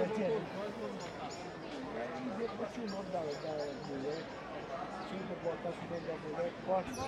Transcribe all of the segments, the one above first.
Depois o nome da mulher, se eu botasse o nome da mulher, corta.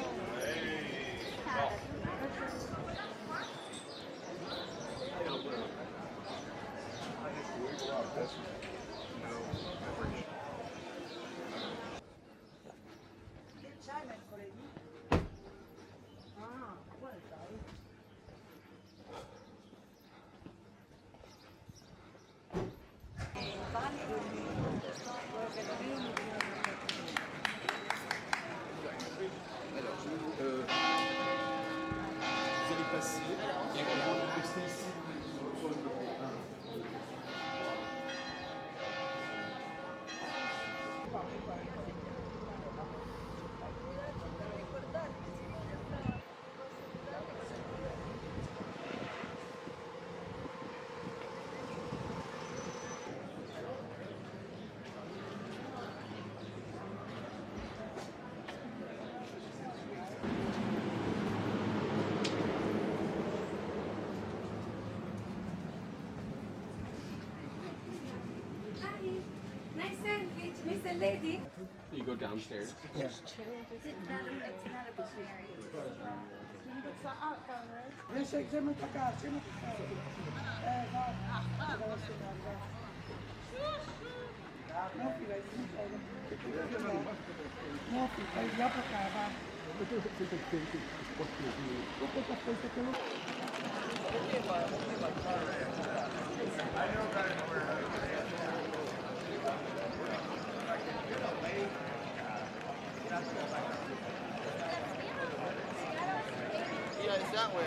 Vous allez passer et vous restez ici sur le bloc. Nice sandwich, Mr. Lady. You go downstairs. Deixa aí, chama pra cá, chama pra cá. Vai. Não, filha, isso não pega. Não, filho, vai lá pra cá, vai. Vou botar coisa que eu não... Yeah, it's that way.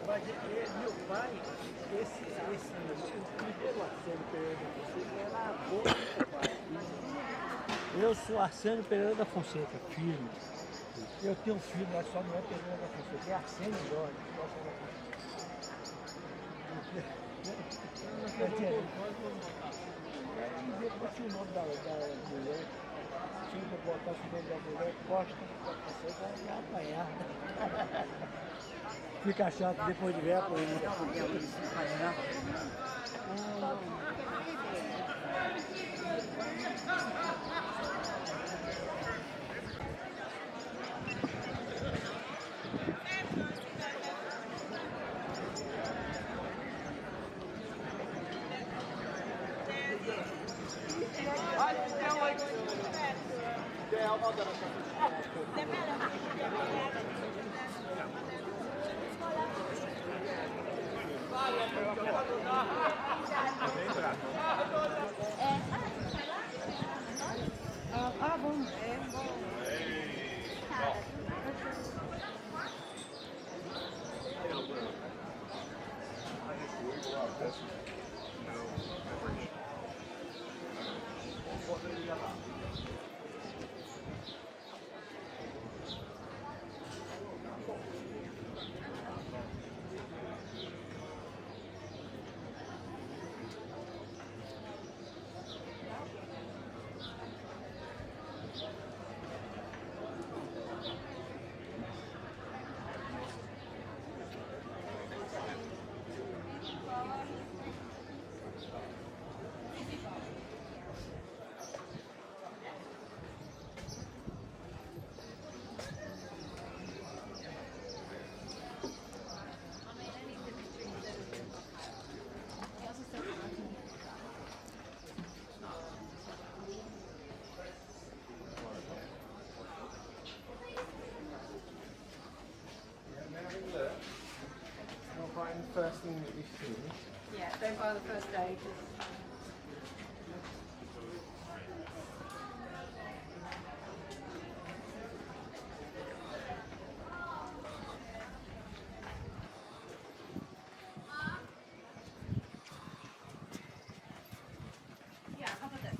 Mas meu pai, esse primeiro Arsênio Pereira da Fonseca era avô do meu pai. Eu sou Arsênio Pereira da Fonseca, filho. Eu tenho um filho, mas só não é Pereira da Fonseca, é Arsênio Jorge. Depois o nome da mulher, se eu botasse o nome da mulher, Costa, você vai apanhar. Fica chato depois de ver a poeira. Bom. Find the first thing that we've seen. Yeah, don't buy the first day. Yeah, how about that?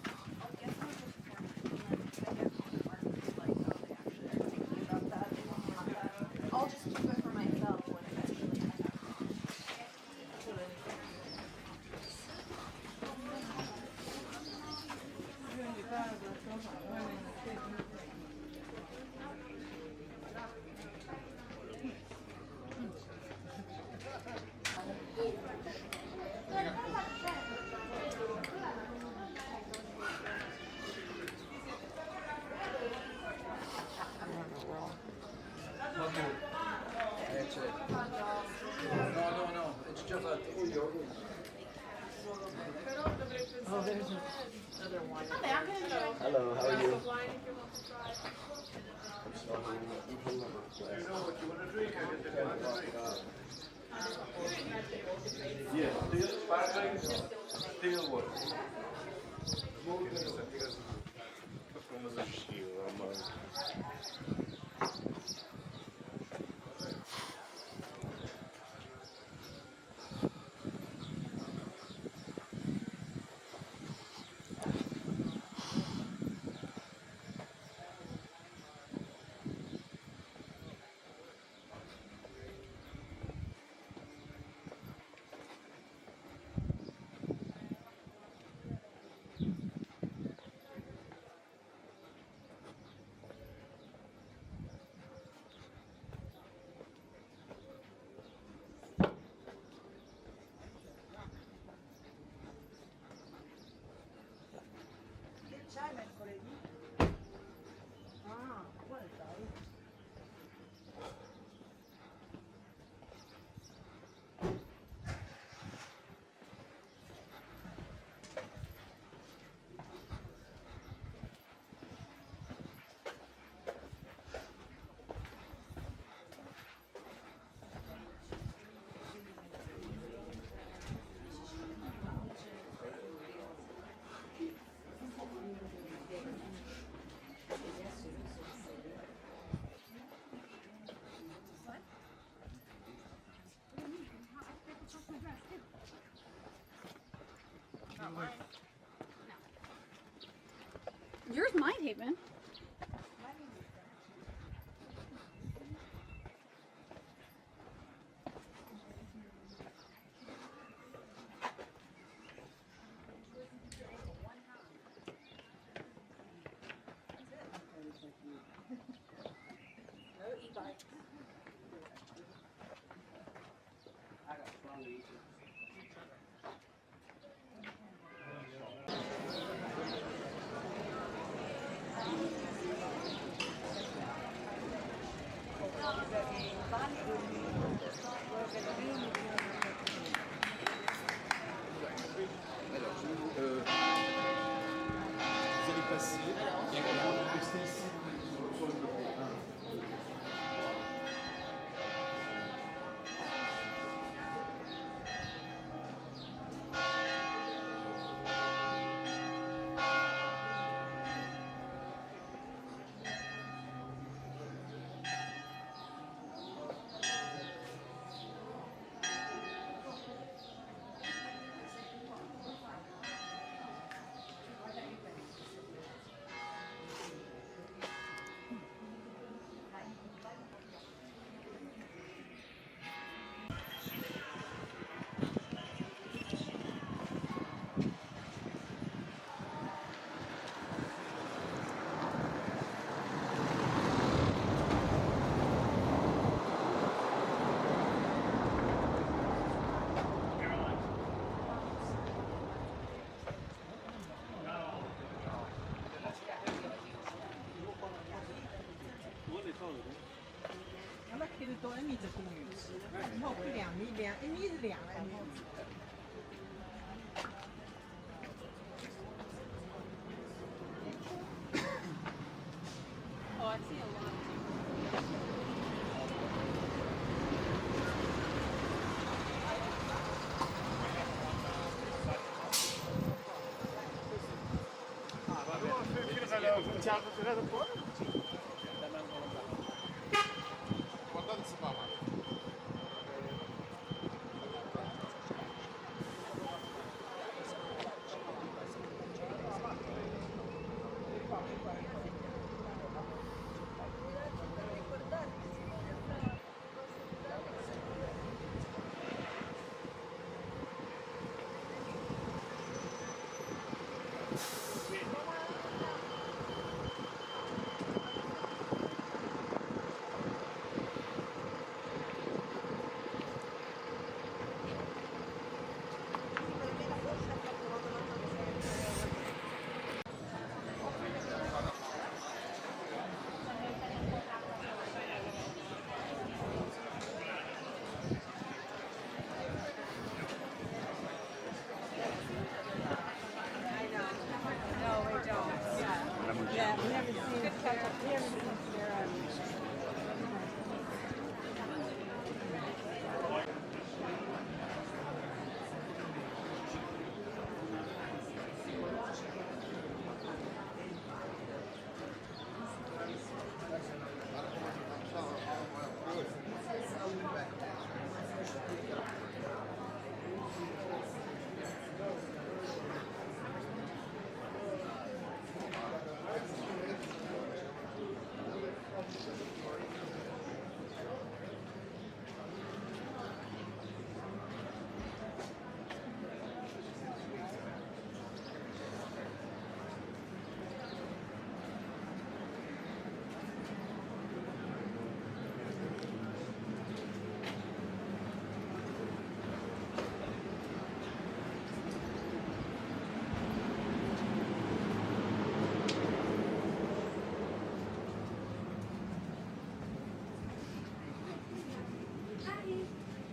No, it's già fatto. Oh, there's another one. Hello, how are you? Yeah, steel wood. Como засушливо, C'hai mercoledì? Ah, quale sai? Yours might even. Vous allez passer et vous restez ici sur le bureau.那开得到埃面只公园去，好看两面两，一面是凉的，一面是热的。Oh, I see a lot. Hi.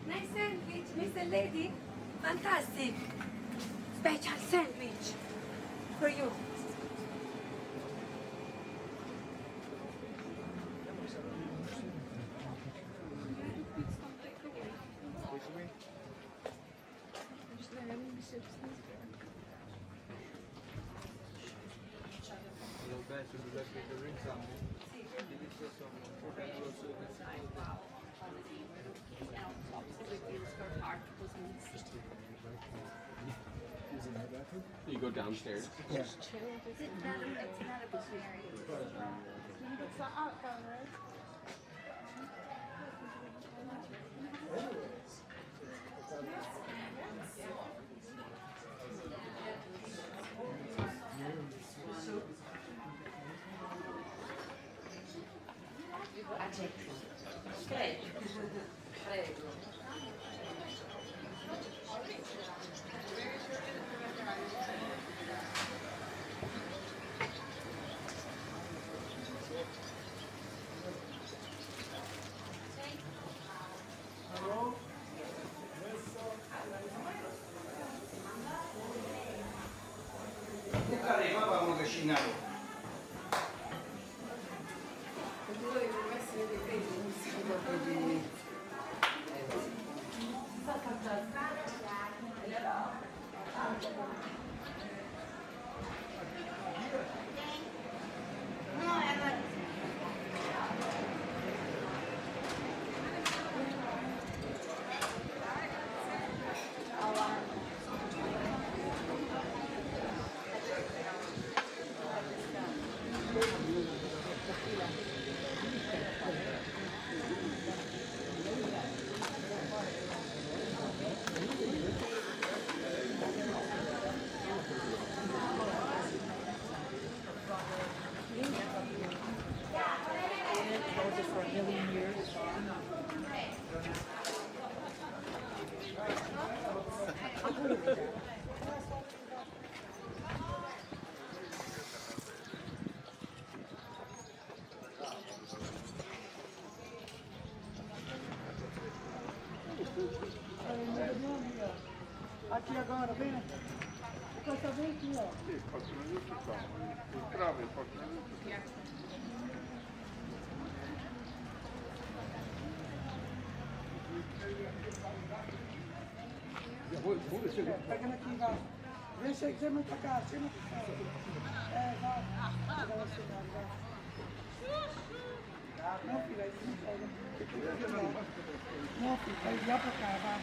Nice sandwich, Mr. Lady. Fantastic. Special sandwich for you. You go downstairs. It's not a buffet. Prego. Bucarema, vamos a Chinaro. Aqui agora, vem. Costa bem aqui, ó. Sì, possono tutto qua. Il trave possono tutto qua. Pega aqui, vai. Vem muito pra cá, chega pra cá. Vai. Vai lá, vai. Não, filho, aí você não pega. Não, filho, vai virar pra cá, vai.